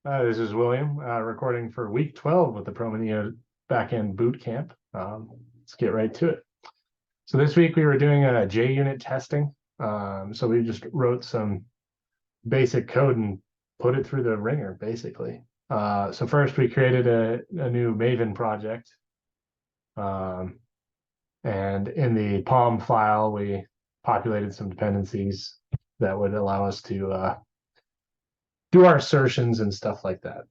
This is William, recording for week 12 with the Promineo Backend Bootcamp. Let's get right to it. So this week we were doing a JUnit testing. So we just wrote some basic code and put it through the ringer, basically. So first we created a new Maven project. And in the POM file, we populated some dependencies that would allow us to do our assertions and stuff like that.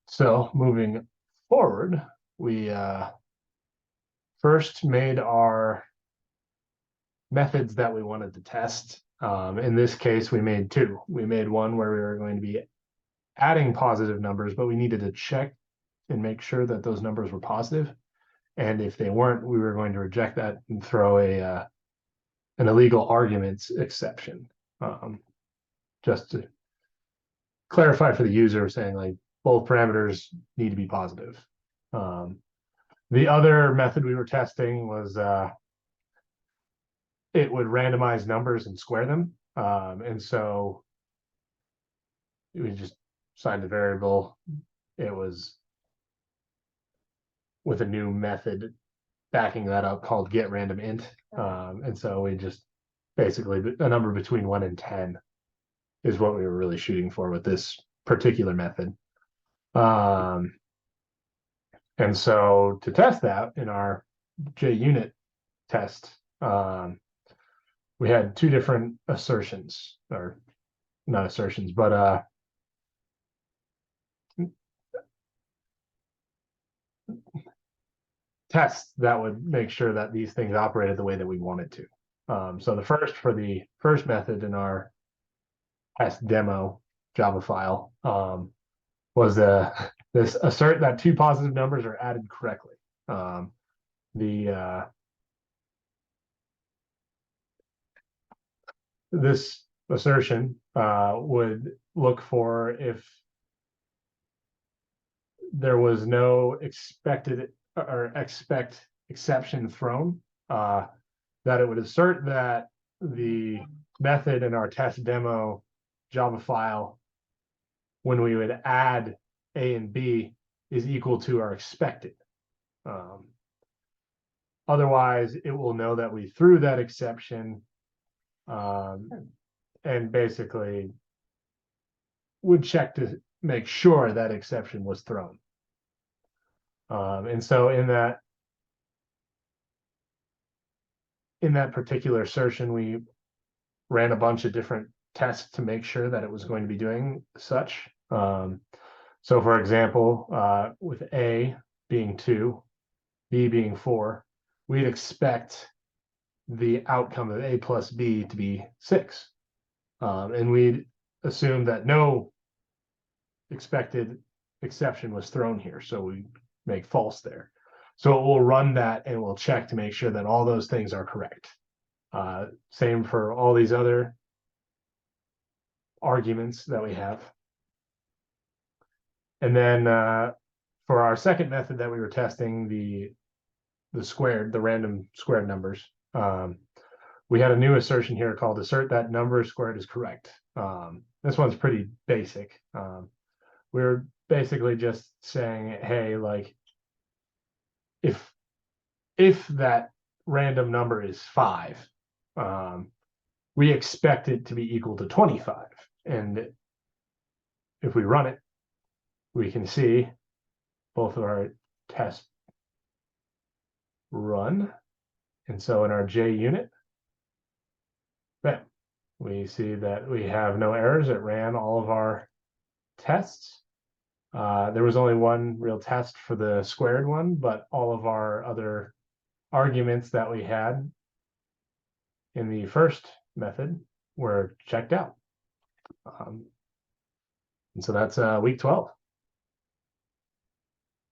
So moving forward, we first made our methods that we wanted to test. In this case, we made two. We made one where we were going to be adding positive numbers, but we needed to check and make sure that those numbers were positive. And if they weren't, we were going to reject that and throw an illegal arguments exception. Just to clarify for the user, saying like both parameters need to be positive. The other method we were testing was it would randomize numbers and square them. And so we just assigned a variable. It was with a new method backing that up called getRandomInt. And so we just basically a number between 1 and 10 is what we were really shooting for with this particular method. And so to test that in our JUnit test, we had two different assertions, or not assertions, but tests that would make sure that these things operated the way that we wanted to. So the first, for the first method in our test demo Java file, was this assert that two positive numbers are added correctly. This assertion would look for if there was no expected or expect exception thrown, that it would assert that the method in our test demo Java file, when we would add A and B, is equal to our expected. Otherwise, it will know that we threw that exception, and basically would check to make sure that exception was thrown. And so in that particular assertion, we ran a bunch of different tests to make sure that it was going to be doing such. So for example, with A being 2, B being 4, we'd expect the outcome of A plus B to be 6. And we'd assume that no expected exception was thrown here. So we make false there. So it will run that and we'll check to make sure that all those things are correct. Same for all these other arguments that we have. And then for our second method that we were testing, the random squared numbers, we had a new assertion here called assert that number squared is correct. This one's pretty basic. We're basically just saying, hey, like if that random number is 5, we expect it to be equal to 25. And if we run it, we can see both of our tests run. And so in our JUnit, we see that we have no errors. It ran all of our tests. There was only one real test for the squared one, but all of our other arguments that we had in the first method were checked out. And so that's week 12.